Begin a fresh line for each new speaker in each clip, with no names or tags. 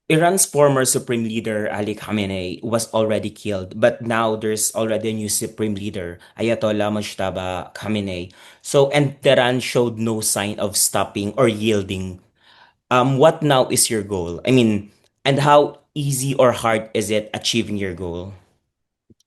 Iran's former supreme leader Ali Khamenei was already killed, but now there's already a new supreme leader, Ayatollah Mujtaba Khamenei. So, and Tehran showed no sign of stopping or yielding. What now is your goal? I mean, and how easy or hard is it achieving your goal?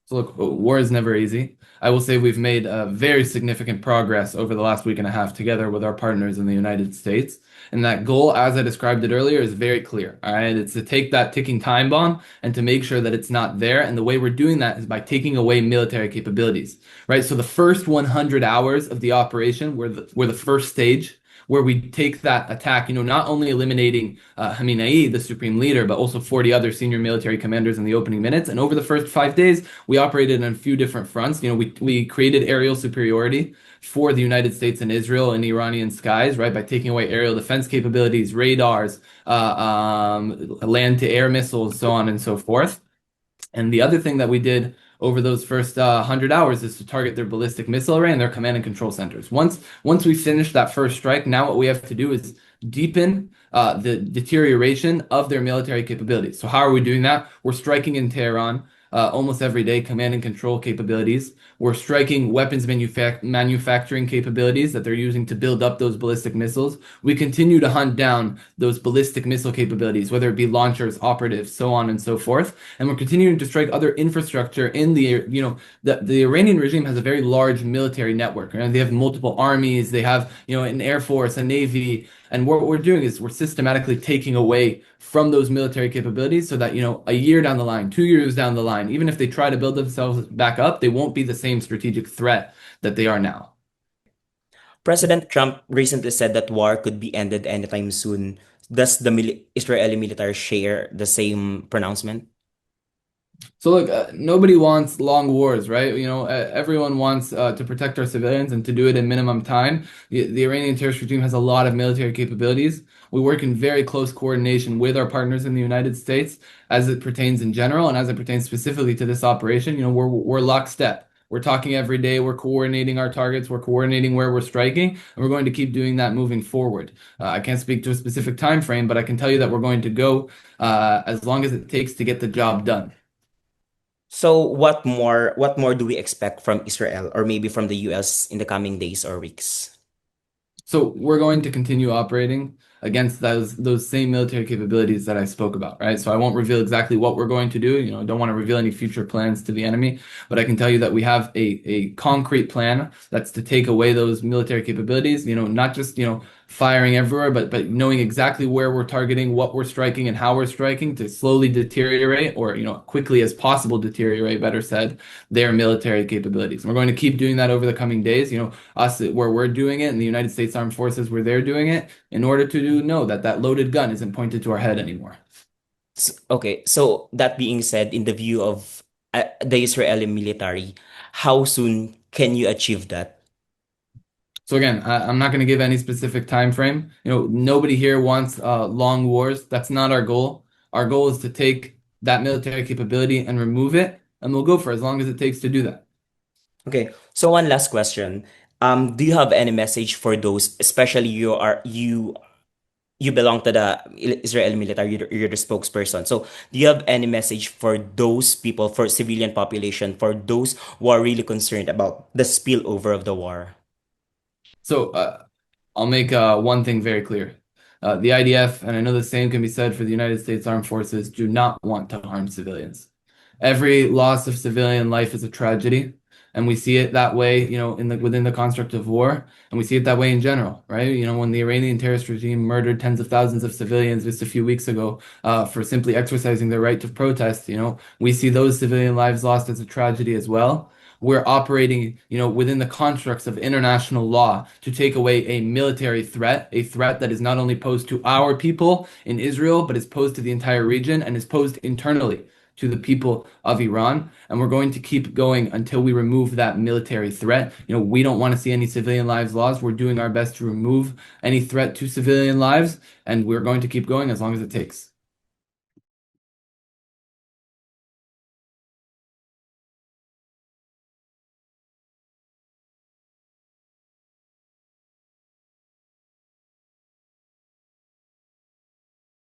So look, war is never easy. I will say we've made very significant progress over the last week and a half together with our partners in the United States. And that goal, as I described it earlier, is very clear. All right. It's to take that ticking time bomb and to make sure that it's not there. And the way we're doing that is by taking away military capabilities. Right. So the first 100 hours of the operation were the first stage where we take that attack, not only eliminating Khamenei, the supreme leader, but also 40 other senior military commanders in the opening minutes. And over the first 5 days, we operated on a few different fronts. We created aerial superiority for the United States and Israel in Iranian skies, right, by taking away aerial defense capabilities, radars, land-to-air missiles, so on and so forth. And the other thing that we did over those first 100 hours is to target their ballistic missile array and their command and control centers. Once we finish that first strike, now what we have to do is deepen the deterioration of their military capabilities. So how are we doing that? We're striking in Tehran almost every day, command and control capabilities. We're striking weapons manufacturing capabilities that they're using to build up those ballistic missiles. We continue to hunt down those ballistic missile capabilities, whether it be launchers, operatives, so on and so forth. And we're continuing to strike other infrastructure in the Iranian regime has a very large military network, and they have multiple armies, they have, an air force, a navy, and what we're doing is we're systematically taking away from those military capabilities so that, a year down the line, 2 years down the line, even if they try to build themselves back up, they won't be the same strategic threat that they are now.
President Trump recently said that war could be ended anytime soon. Does the Israeli military share the same pronouncement?
So look, nobody wants long wars, right? Everyone wants to protect our civilians and to do it in minimum time. The Iranian terrorist regime has a lot of military capabilities. We work in very close coordination with our partners in the United States as it pertains in general and as it pertains specifically to this operation. We're lockstep. We're talking every day. We're coordinating our targets. We're coordinating where we're striking, and we're going to keep doing that moving forward. I can't speak to a specific time frame, but I can tell you that we're going to go as long as it takes to get the job done.
So what more do we expect from Israel or maybe from the US in the coming days or weeks?
So we're going to continue operating against those same military capabilities that I spoke about, right? So I won't reveal exactly what we're going to do. I don't want to reveal any future plans to the enemy, but I can tell you that we have a concrete plan that's to take away those military capabilities, not just, firing everywhere, but knowing exactly where we're targeting, what we're striking, and how we're striking to slowly deteriorate or, quickly as possible deteriorate, better said, their military capabilities. And we're going to keep doing that over the coming days. Us where we're doing it, and the United States Armed Forces where they're doing it, in order to know that that loaded gun isn't pointed to our head anymore.
Okay, so that being said, in the view of the Israeli military, how soon can you achieve that?
So again, I'm not going to give any specific time frame. Nobody here wants long wars. That's not our goal. Our goal is to take that military capability and remove it, and we'll go for as long as it takes to do that.
Okay, so one last question. Do you have any message for those, especially you belong to the Israeli military, you're the spokesperson. So do you have any message for those people, for civilian population, for those who are really concerned about the spillover of the war?
So I'll make one thing very clear. The IDF, and I know the same can be said for the United States Armed Forces, do not want to harm civilians. Every loss of civilian life is a tragedy, and we see it that way, within the construct of war, and we see it that way in general, right? When the Iranian terrorist regime murdered tens of thousands of civilians just a few weeks ago, for simply exercising their right to protest, we see those civilian lives lost as a tragedy as well. We're operating, within the constructs of international law to take away a military threat, a threat that is not only posed to our people in Israel, but is posed to the entire region and is posed internally to the people of Iran. And we're going to keep going until we remove that military threat. We don't want to see any civilian lives lost. We're doing our best to remove any threat to civilian lives, and we're going to keep going as long as it takes.